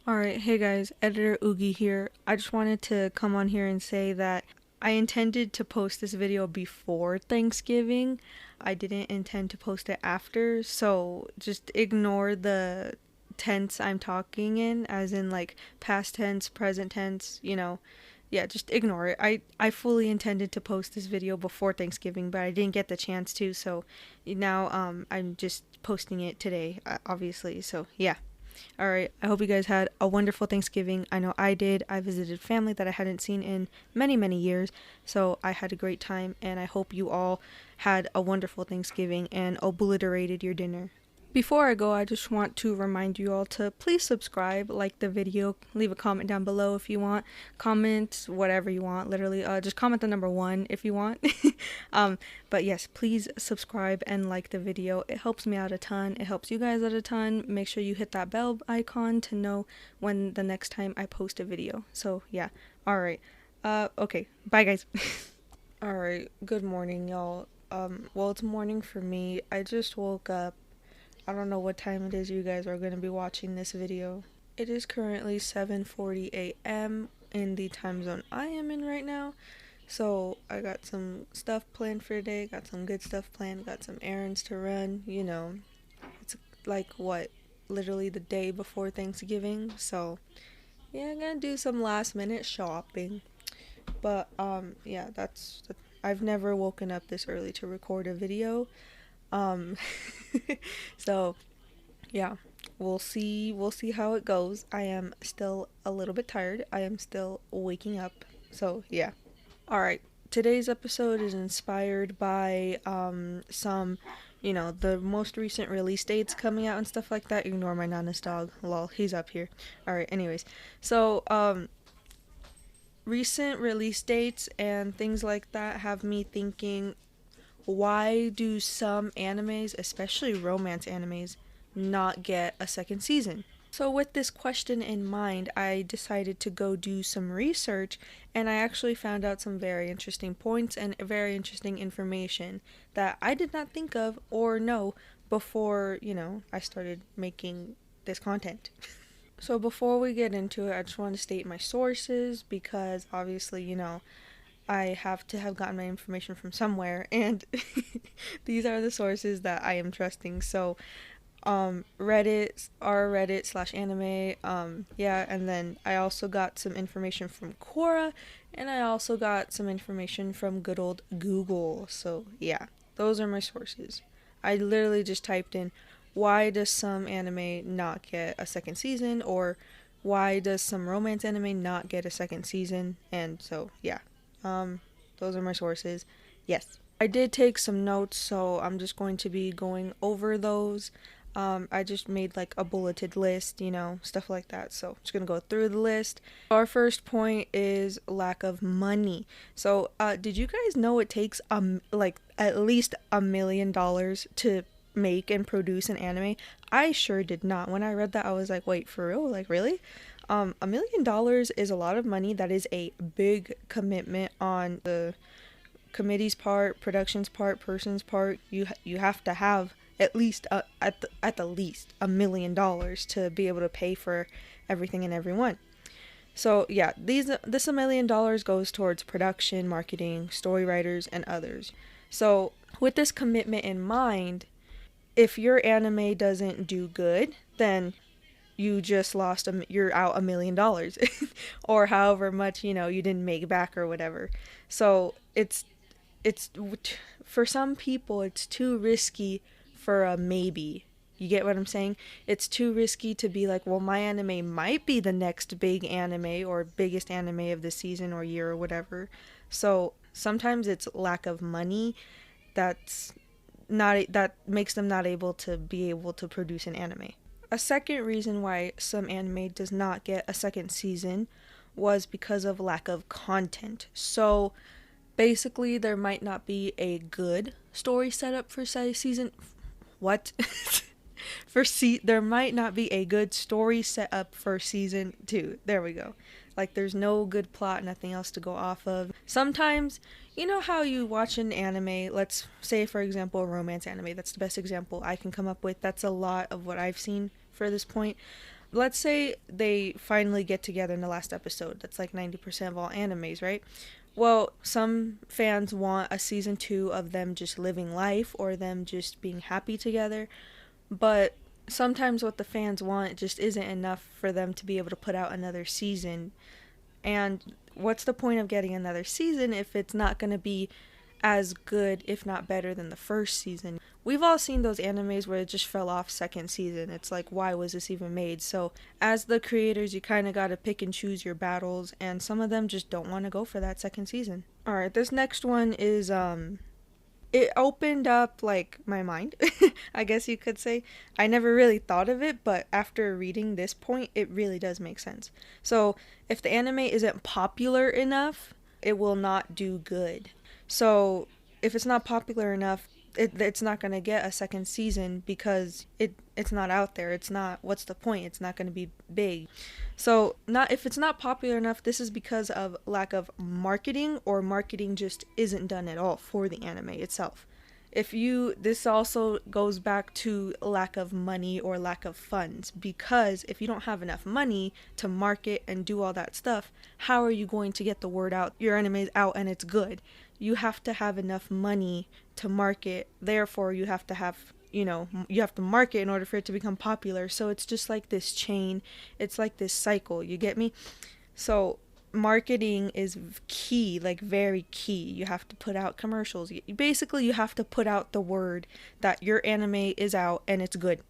Alright, hey guys, Editor Oogie here. I just wanted to come on here and say that I intended to post this video before Thanksgiving. I didn't intend to post it after, so just ignore the tense I'm talking in, as in like past tense, present tense, yeah, just ignore it. I fully intended to post this video before Thanksgiving, but I didn't get the chance to, so now I'm just posting it today, obviously, so yeah. All right. I hope you guys had a wonderful Thanksgiving. I know I did. I visited family that I hadn't seen in many, many years. So I had a great time, and I hope you all had a wonderful Thanksgiving and obliterated your dinner. Before I go, I just want to remind you all to please subscribe, like the video, leave a comment down below if you want, comment whatever you want, literally, just comment the number 1 if you want. But yes, please subscribe and like the video. It helps me out a ton. It helps you guys out a ton. Make sure you hit that bell icon to know when the next time I post a video. So yeah, all right. Okay, bye guys. All right, good morning, y'all. Well, it's morning for me. I just woke up. I don't know what time it is you guys are going to be watching this video. It is currently 7:40 a.m. in the time zone I am in right now. So I got some stuff planned for today, got some good stuff planned, got some errands to run, It's like what, literally the day before Thanksgiving. So yeah, I'm gonna do some last minute shopping. But yeah, I've never woken up this early to record a video. Um so yeah, we'll see how it goes. I am still a little bit tired. I am still waking up. So yeah. All right. Today's episode is inspired by some, the most recent release dates coming out and stuff like that. Ignore my nana's dog. Lol, he's up here. All right. Anyways, so recent release dates and things like that have me thinking, why do some animes, especially romance animes, not get a second season? So, with this question in mind, I decided to go do some research, and I actually found out some very interesting points and very interesting information that I did not think of or know before, I started making this content. So, before we get into it, I just want to state my sources because obviously, I have to have gotten my information from somewhere, and these are the sources that I am trusting. So, Reddit, r/reddit/anime, yeah, and then I also got some information from Quora, and I also got some information from good old Google. So yeah, those are my sources. I literally just typed in, why does some anime not get a second season, or why does some romance anime not get a second season? And so yeah, those are my sources. Yes, I did take some notes, so I'm just going to be going over those. I just made like a bulleted list, stuff like that. So I'm just gonna go through the list. Our first point is lack of money. So, did you guys know it takes like at least $1 million to make and produce an anime? I sure did not. When I read that, I was like, wait, for real? Like, really? $1 million is a lot of money. That is a big commitment on the committee's part, production's part, person's part. You have to have at least at the least $1 million to be able to pay for everything and everyone. So yeah, this $1 million goes towards production, marketing, story writers, and others. So with this commitment in mind, if your anime doesn't do good, then you just lost you're out $1 million or however much you didn't make back or whatever. So it's for some people it's too risky for a maybe. You get what I'm saying? It's too risky to be like, well, my anime might be the next big anime or biggest anime of the season or year or whatever. So sometimes it's lack of money that makes them not able to be able to produce an anime. A second reason why some anime does not get a second season was because of lack of content. So basically, there might not be a good story setup for season. What? There might not be a good story set up for season 2. There we go. Like, there's no good plot, nothing else to go off of. Sometimes, you know how you watch an anime, let's say for example a romance anime, that's the best example I can come up with. That's a lot of what I've seen for this point. Let's say they finally get together in the last episode. That's like 90% of all animes, right? Well, some fans want a season 2 of them just living life or them just being happy together. But sometimes what the fans want just isn't enough for them to be able to put out another season. And what's the point of getting another season if it's not going to be as good, if not better, than the first season? We've all seen those animes where it just fell off second season. It's like, why was this even made? So, as the creators, you kind of got to pick and choose your battles, and some of them just don't want to go for that second season. Alright, this next one is, it opened up, like, my mind, I guess you could say. I never really thought of it, but after reading this point, it really does make sense. So, if the anime isn't popular enough, it will not do good. So, if it's not popular enough, it's not going to get a second season because it's not out there. It's not, what's the point? It's not going to be big. So, not if it's not popular enough, this is because of lack of marketing, or marketing just isn't done at all for the anime itself. This also goes back to lack of money or lack of funds, because if you don't have enough money to market and do all that stuff, how are you going to get the word out? Your anime is out and it's good. You have to have enough money to market. Therefore, you have to have, you have to market in order for it to become popular. So it's just like this chain. It's like this cycle. You get me? So marketing is key, like very key. You have to put out commercials. Basically, you have to put out the word that your anime is out and it's good.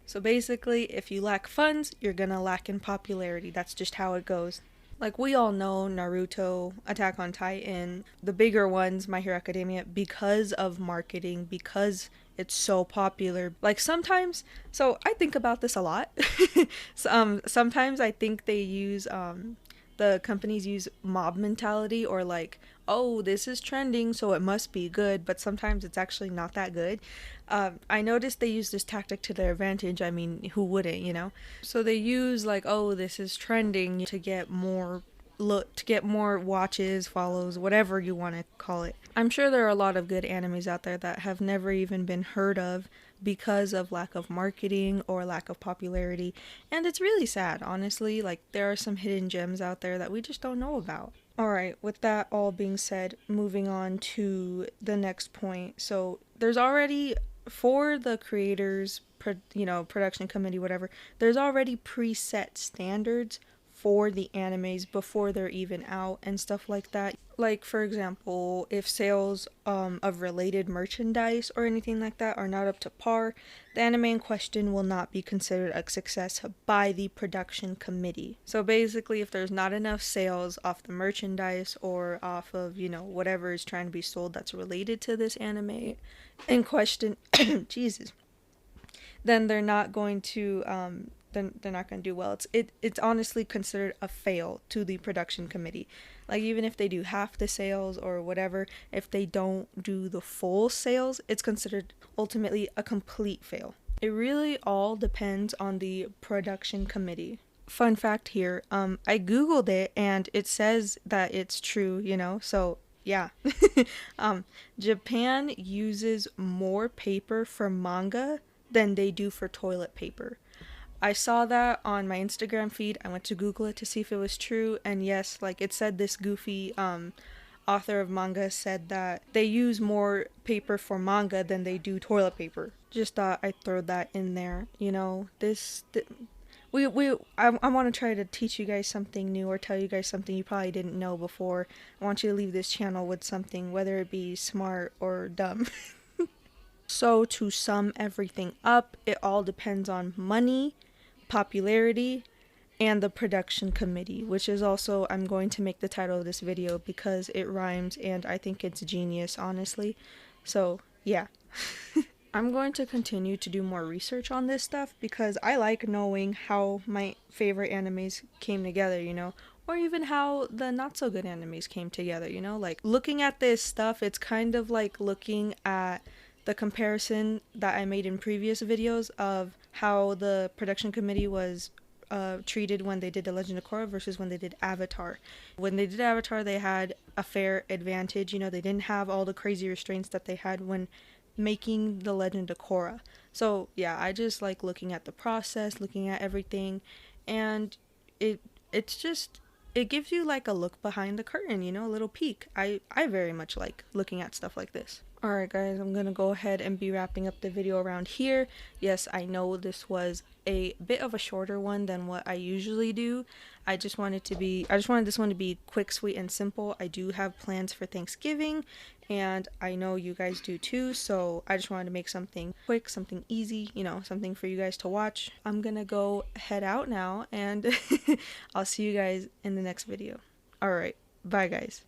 So basically, if you lack funds, you're gonna lack in popularity. That's just how it goes. Like, we all know Naruto, Attack on Titan, the bigger ones, My Hero Academia, because of marketing, because it's so popular. Like, sometimes, so I think about this a lot. Sometimes I think they use, the companies use mob mentality, or like, oh, this is trending, so it must be good, but sometimes it's actually not that good. I noticed they use this tactic to their advantage. I mean, who wouldn't? So they use like, oh, this is trending, to get more watches, follows, whatever you want to call it. I'm sure there are a lot of good animes out there that have never even been heard of because of lack of marketing or lack of popularity, and it's really sad, honestly. Like, there are some hidden gems out there that we just don't know about. Alright, with that all being said, moving on to the next point. So there's already, for the creators, production committee, whatever, there's already preset standards for the animes before they're even out and stuff like that. Like, for example, if sales of related merchandise or anything like that are not up to par, the anime in question will not be considered a success by the production committee. So basically, if there's not enough sales off the merchandise or off of, whatever is trying to be sold that's related to this anime in question, Jesus, then they're not going to they're not going to do well. It's honestly considered a fail to the production committee. Like, even if they do half the sales or whatever, if they don't do the full sales, it's considered ultimately a complete fail. It really all depends on the production committee. Fun fact here, I googled it and it says that it's true, so yeah. Japan uses more paper for manga than they do for toilet paper. I saw that on my Instagram feed. I went to Google it to see if it was true, and yes, like, it said this goofy author of manga said that they use more paper for manga than they do toilet paper. Just thought I'd throw that in there. I want to try to teach you guys something new or tell you guys something you probably didn't know before. I want you to leave this channel with something, whether it be smart or dumb. So, to sum everything up, it all depends on money, popularity, and the production committee, which is also, I'm going to make the title of this video because it rhymes and I think it's genius, honestly. So, yeah. I'm going to continue to do more research on this stuff because I like knowing how my favorite animes came together, or even how the not so good animes came together, like, looking at this stuff, it's kind of like looking at the comparison that I made in previous videos of how the production committee was treated when they did The Legend of Korra versus when they did Avatar. When they did Avatar, they had a fair advantage. They didn't have all the crazy restraints that they had when making the Legend of Korra. So yeah, I just like looking at the process, looking at everything, and it's just, it gives you like a look behind the curtain, you know, a little peek. I very much like looking at stuff like this. Alright guys, I'm gonna go ahead and be wrapping up the video around here. Yes, I know this was a bit of a shorter one than what I usually do. I just wanted this one to be quick, sweet, and simple. I do have plans for Thanksgiving, and I know you guys do too, so I just wanted to make something quick, something easy, you know, something for you guys to watch. I'm gonna go head out now, and I'll see you guys in the next video. Alright, bye guys.